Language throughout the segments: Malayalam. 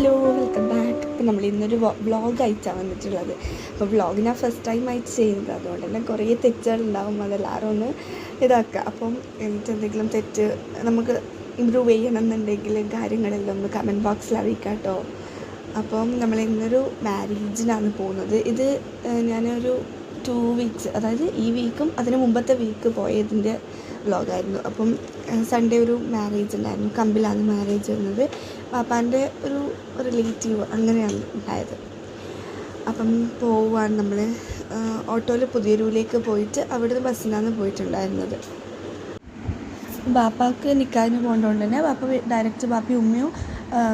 Hello, welcome back. ഇപ്പം നമ്മൾ ഇന്നൊരു വ്ളോഗ് അയച്ചാണ് വന്നിട്ടുള്ളത്. അപ്പോൾ വ്ളോഗ് ഞാൻ ഫസ്റ്റ് ടൈം ആയിട്ട് ചെയ്യുന്നത്, അതുകൊണ്ട് തന്നെ കുറേ തെറ്റുകളുണ്ടാവും. അതെല്ലാവരും ഒന്ന് ഇതാക്കുക. അപ്പം എന്നിട്ട് എന്തെങ്കിലും തെറ്റ് നമുക്ക് ഇമ്പ്രൂവ് ചെയ്യണമെന്നുണ്ടെങ്കിൽ കാര്യങ്ങളെല്ലാം ഒന്ന് കമൻറ്റ് ബോക്സിൽ അറിയിക്കാം കേട്ടോ. അപ്പം നമ്മൾ ഇന്നൊരു മാരേജിനാണ് പോകുന്നത്. ഇത് ഞാനൊരു 2 വീക്സ്, അതായത് ഈ വീക്കും അതിന് മുമ്പത്തെ വീക്ക് പോയതിൻ്റെ വ്ളോഗായിരുന്നു. അപ്പം സൺഡേ ഒരു മാരേജ് ഉണ്ടായിരുന്നു. കമ്പിലാണ് മാരേജ് വരുന്നത്. പാപ്പാൻ്റെ ഒരു റിലേറ്റീവ് അങ്ങനെയാണ് ഉണ്ടായത്. അപ്പം പോവാണ് നമ്മൾ ഓട്ടോയിൽ പുതിയൊരുവിലേക്ക് പോയിട്ട് അവിടുന്ന് ബസ്സിനാണ് പോയിട്ടുണ്ടായിരുന്നത്. ബാപ്പാക്ക് നിൽക്കാനും പോകേണ്ടതുകൊണ്ട് തന്നെ ബാപ്പ ഡയറക്റ്റ് ബാപ്പയും ഉമ്മയും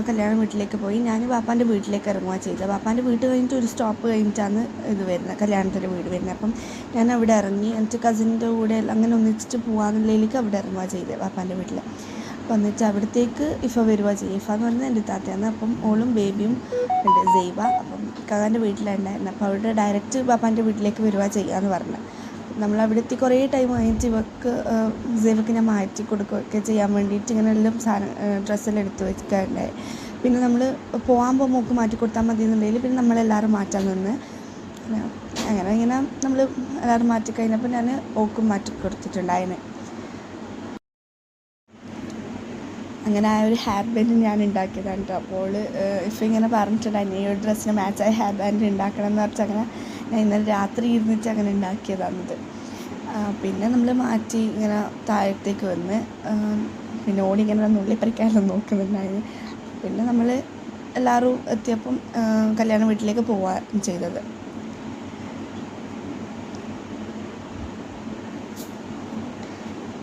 കല്യാണ വീട്ടിലേക്ക് പോയി. ഞാൻ ബാപ്പാൻ്റെ വീട്ടിലേക്ക് ഇറങ്ങുകയാണ് ചെയ്തത്. ബാപ്പാൻ്റെ വീട്ട് കഴിഞ്ഞിട്ട് ഒരു സ്റ്റോപ്പ് കഴിഞ്ഞിട്ടാണ് ഇത് വരുന്നത്, കല്യാണത്തിൻ്റെ വീട് വരുന്നത്. അപ്പം ഞാൻ അവിടെ ഇറങ്ങി. എന്നിട്ട് കസിൻ്റെ കൂടെ അങ്ങനെ ഒന്നിച്ചിട്ട് പോകാമെന്നുള്ളതിലേക്ക് അവിടെ ഇറങ്ങുകയാണ് ചെയ്തത് ബാപ്പാൻ്റെ വീട്ടിൽ. അപ്പോൾ എന്നിട്ട് അവിടത്തേക്ക് ഇഫ വരിക ചെയ്യും. ഇഫ എന്ന് പറയുന്നത് എൻ്റെ താത്തയാണ്. അപ്പം ഓളും ബേബിയും ഉണ്ട്, സെയ്വ. അപ്പം കാക്കാൻ്റെ വീട്ടിലുണ്ടായിരുന്നു. അപ്പോൾ അവിടെ ഡയറക്റ്റ് ബാപ്പാൻ്റെ വീട്ടിലേക്ക് വരിക ചെയ്യാമെന്ന് പറഞ്ഞു. നമ്മളവിടുത്തെ കുറേ ടൈം കഴിഞ്ഞിട്ട് സെയ്വക്ക് ഞാൻ മാറ്റി കൊടുക്കുകയൊക്കെ ചെയ്യാൻ വേണ്ടിയിട്ട് ഇങ്ങനെ എല്ലാം ഡ്രസ്സെല്ലാം എടുത്ത് വെക്കാറുണ്ടായി. പിന്നെ നമ്മൾ പോകുമ്പോൾ മോക്ക് മാറ്റി കൊടുത്താൽ മതി എന്നുണ്ടെങ്കിൽ പിന്നെ നമ്മളെല്ലാവരും മാറ്റാൻ നിന്ന് ഇങ്ങനെ നമ്മൾ എല്ലാവരും മാറ്റി കഴിഞ്ഞപ്പോൾ ഞാൻ ഓക്കും മാറ്റി കൊടുത്തിട്ടുണ്ടായിരുന്നു. അങ്ങനെ ആ ഒരു ഹെയർ ബാൻഡ് ഞാൻ ഉണ്ടാക്കിയതാണ് കേട്ടോ. അപ്പോൾ ഇപ്പം ഇങ്ങനെ പറഞ്ഞിട്ടുണ്ടായിരുന്നു ഈ ഒരു ഡ്രസ്സിന് മാച്ചായ ഹെയർ ബാൻഡ് ഉണ്ടാക്കണം എന്ന് പറഞ്ഞാൽ അങ്ങനെ ഞാൻ ഇന്നലെ രാത്രി ഇരുന്നിട്ട് അങ്ങനെ ഉണ്ടാക്കിയതാണിത്. പിന്നെ നമ്മൾ മാറ്റി ഇങ്ങനെ താഴത്തേക്ക് വന്ന് പിന്നെ ഓടി ഇങ്ങനെ നുള്ളിപ്പറിക്കാനെല്ലാം നോക്കുന്നുണ്ടായിരുന്നു. പിന്നെ നമ്മൾ എല്ലാവരും എത്തിയപ്പം കല്യാണ വീട്ടിലേക്ക് പോവുകയാണ് ചെയ്തത്.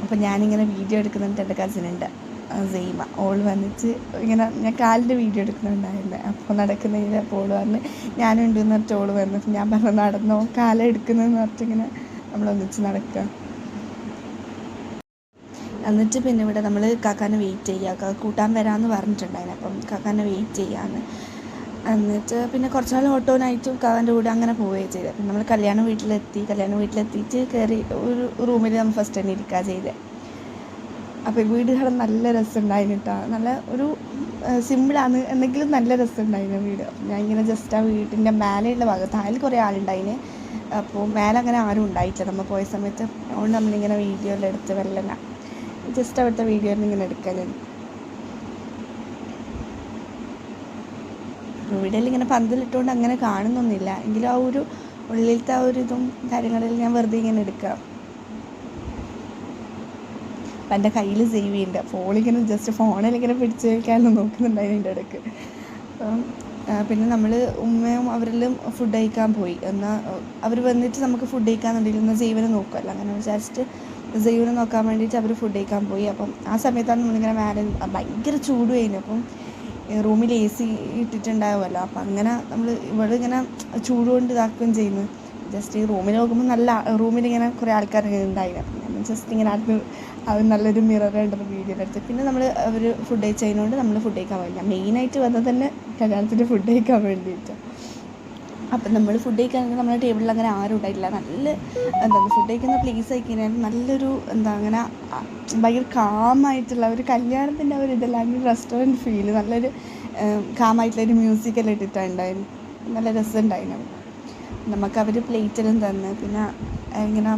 അപ്പം ഞാനിങ്ങനെ വീഡിയോ എടുക്കുന്നുണ്ട്. എൻ്റെ കസിനുണ്ട് സെയ്മ, ഓൾ വന്നിട്ട് ഇങ്ങനെ ഞാൻ കാലിൻ്റെ വീഡിയോ എടുക്കുന്നുണ്ടായിരുന്നു. അപ്പോൾ നടക്കുന്നതിൽ അപ്പോൾ ഓൾ പറഞ്ഞ് ഞാനും ഉണ്ട് എന്ന് പറഞ്ഞിട്ട് ഓൾ വന്നു. ഞാൻ പറഞ്ഞു നടന്നോ, കാലം എടുക്കുന്നതെന്ന് പറഞ്ഞിട്ടിങ്ങനെ നമ്മളൊന്നിച്ച് നടക്കുക. എന്നിട്ട് പിന്നെ ഇവിടെ നമ്മൾ കാക്കാനെ വെയിറ്റ് ചെയ്യുക, കൂട്ടാൻ വരാമെന്ന് പറഞ്ഞിട്ടുണ്ടായിരുന്നു. അപ്പം കാക്കാനെ വെയിറ്റ് ചെയ്യാമെന്ന്. എന്നിട്ട് പിന്നെ കുറച്ച് നാൾ ഓട്ടോനായിട്ടും കാക്കാൻ്റെ കൂടെ അങ്ങനെ പോവുകയും ചെയ്തത്. പിന്നെ നമ്മൾ കല്യാണ വീട്ടിലെത്തിയിട്ട് കയറി ഒരു റൂമിൽ നമ്മൾ ഫസ്റ്റ് തന്നെ ഇരിക്കുക ചെയ്തത്. അപ്പോൾ വീട് കാണാൻ നല്ല രസമുണ്ടായിരുന്നു കേട്ടോ. നല്ല ഒരു സിമ്പിളാണ് എന്തെങ്കിലും നല്ല രസമുണ്ടായിരുന്നു വീട്. ഞാൻ ഇങ്ങനെ ജസ്റ്റ് ആ വീട്ടിൻ്റെ മേലെയുള്ള ഭാഗത്ത് അതിൽ കുറേ ആളുണ്ടായിന്. അപ്പോൾ മേലെ അങ്ങനെ ആരും ഉണ്ടായിട്ടില്ല നമ്മൾ പോയ സമയത്ത്. അതുകൊണ്ട് നമ്മളിങ്ങനെ വീഡിയോ എല്ലാം എടുത്ത് വെല്ലന ജസ്റ്റ് അവിടുത്തെ വീഡിയോ ഇങ്ങനെ എടുക്കലാണ്. വീഡിയോയിൽ ഇങ്ങനെ പന്തലിട്ടുകൊണ്ട് അങ്ങനെ കാണുന്നൊന്നുമില്ല, എങ്കിലും ആ ഒരു ഉള്ളിലത്തെ ആ ഒരു ഇതും കാര്യങ്ങളിൽ ഞാൻ വെറുതെ ഇങ്ങനെ എടുക്കാം. അപ്പം എൻ്റെ കയ്യിൽ സേവ് ചെയ്യുന്നുണ്ട്. ഫോണിങ്ങനെ ജസ്റ്റ് ഫോണിലിങ്ങനെ പിടിച്ച് വയ്ക്കാനൊന്നും നോക്കുന്നുണ്ടായിരുന്നു എൻ്റെ ഇടയ്ക്ക്. അപ്പം പിന്നെ നമ്മൾ ഉമ്മയും അവരെല്ലാം ഫുഡ് കഴിക്കാൻ പോയി. എന്നാൽ അവർ വന്നിട്ട് നമുക്ക് ഫുഡ് കഴിക്കാന്നുണ്ടെങ്കിൽ ഒന്ന് സേവനെ നോക്കുമല്ലോ, അങ്ങനെ വിചാരിച്ചിട്ട് സേവനെ നോക്കാൻ വേണ്ടിയിട്ട് അവർ ഫുഡ് കഴിക്കാൻ പോയി. അപ്പം ആ സമയത്താണ് നമ്മളിങ്ങനെ മേലെ ഭയങ്കര ചൂട് കഴിഞ്ഞു. അപ്പം റൂമിൽ AC ഇട്ടിട്ടുണ്ടാവുമല്ലോ. അപ്പം അങ്ങനെ നമ്മൾ ഇവിടെ ഇങ്ങനെ ചൂട് കൊണ്ട് ഇതാക്കുകയും ചെയ്യുന്നു. ജസ്റ്റ് ഈ റൂമിൽ നോക്കുമ്പോൾ നല്ല റൂമിലിങ്ങനെ കുറേ ആൾക്കാരൊക്കെ ഉണ്ടായിരുന്നു. അപ്പം ജസ്റ്റ് ഇങ്ങനെ അത് നല്ലൊരു മിററുണ്ട് വീഡിയോയിലെടുത്ത്. പിന്നെ അവർ ഫുഡ് കഴിച്ചതിനോണ്ട് നമ്മൾ ഫുഡ് കഴിക്കാൻ വേണ്ടി മെയിനായിട്ട് വന്നത് തന്നെ കല്യാണത്തിന് ഫുഡ് കഴിക്കാൻ വേണ്ടിയിട്ട്. അപ്പം നമ്മൾ ഫുഡ് കഴിക്കുകയാണെങ്കിൽ നമ്മുടെ ടേബിളിൽ അങ്ങനെ ആരും ഉണ്ടായിട്ടില്ല. നല്ല ഫുഡ് കഴിക്കുന്ന പ്ലേസ് കഴിക്കാൻ നല്ലൊരു അങ്ങനെ ഭയങ്കര കാമായിട്ടുള്ള ഒരു കല്യാണത്തിൻ്റെ ഒരു ഇതല്ലാണ്ട് റെസ്റ്റോറൻറ്റ് ഫീല്, നല്ലൊരു കാമായിട്ടുള്ളൊരു മ്യൂസിക്കെല്ലാം ഇട്ടിട്ടുണ്ടായിരുന്നു. നല്ല രസമുണ്ടായിരുന്നു. നമുക്ക് അവർ പ്ലേറ്റെല്ലാം തന്ന്. പിന്നെ ഇങ്ങനെ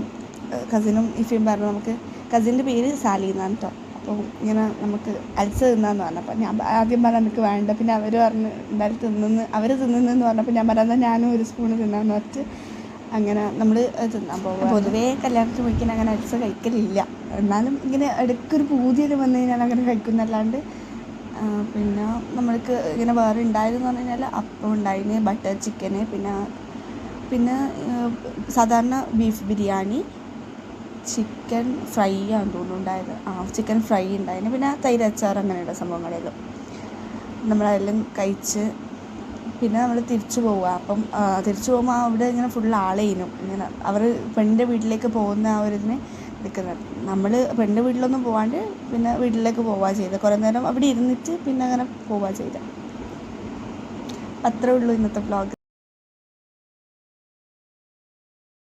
കസിനും ഇഫയും പറഞ്ഞു, നമുക്ക് കസിൻ്റെ പേര് സാലി എന്നാണ് കേട്ടോ. അപ്പോൾ ഇങ്ങനെ നമുക്ക് അൽസ തിന്നാന്ന് പറഞ്ഞു. അപ്പോൾ ഞാൻ ആദ്യം പറഞ്ഞാൽ എനിക്ക് വേണ്ട. പിന്നെ അവർ പറഞ്ഞ് എന്തായാലും അവർ തിന്നുന്നെന്ന് പറഞ്ഞപ്പോൾ ഞാൻ പറഞ്ഞാൽ ഞാനും ഒരു സ്പൂണ് തിന്നാന്ന് പറഞ്ഞിട്ട് അങ്ങനെ നമ്മൾ തിന്നാൻ പോകും. പൊതുവേ കല്യാണത്തിന് പോയിക്കാൻ അങ്ങനെ അൽസ കഴിക്കലില്ല. എന്നാലും ഇങ്ങനെ ഇടയ്ക്കൊരു പൂതിയിൽ വന്നു കഴിഞ്ഞാൽ അങ്ങനെ കഴിക്കുന്നല്ലാണ്ട്. പിന്നെ നമ്മൾക്ക് ഇങ്ങനെ വേറെ ഉണ്ടായതെന്ന് പറഞ്ഞു കഴിഞ്ഞാൽ അപ്പം ഉണ്ടായിന്, ബട്ടർ ചിക്കന്, പിന്നെ സാധാരണ ബീഫ് ബിരിയാണി, ചിക്കൻ ഫ്രൈ ആണെന്ന് തോന്നുന്നു ഉണ്ടായത്. ചിക്കൻ ഫ്രൈ ഉണ്ടായിരുന്നു. പിന്നെ തൈര് അച്ചാർ അങ്ങനെയുള്ള സംഭവങ്ങളെല്ലാം നമ്മളതെല്ലാം കഴിച്ച് പിന്നെ നമ്മൾ തിരിച്ചു പോവുക. അപ്പം തിരിച്ചു പോകുമ്പോൾ അവിടെ ഇങ്ങനെ ഫുൾ ആളേനും ഇങ്ങനെ അവർ പെണ്ണിൻ്റെ വീട്ടിലേക്ക് പോകുന്ന ആ ഒരു ഇതിനെ എടുക്കുന്നത്. നമ്മൾ പെണ്ണിൻ്റെ വീട്ടിലൊന്നും പോകാണ്ട് പിന്നെ വീട്ടിലേക്ക് പോവുക ചെയ്തത്. കുറേ നേരം അവിടെ ഇരുന്നിട്ട് പിന്നെ അങ്ങനെ പോവുക ചെയ്തത്. അത്രേ ഉള്ളൂ ഇന്നത്തെ വ്ളോഗ്.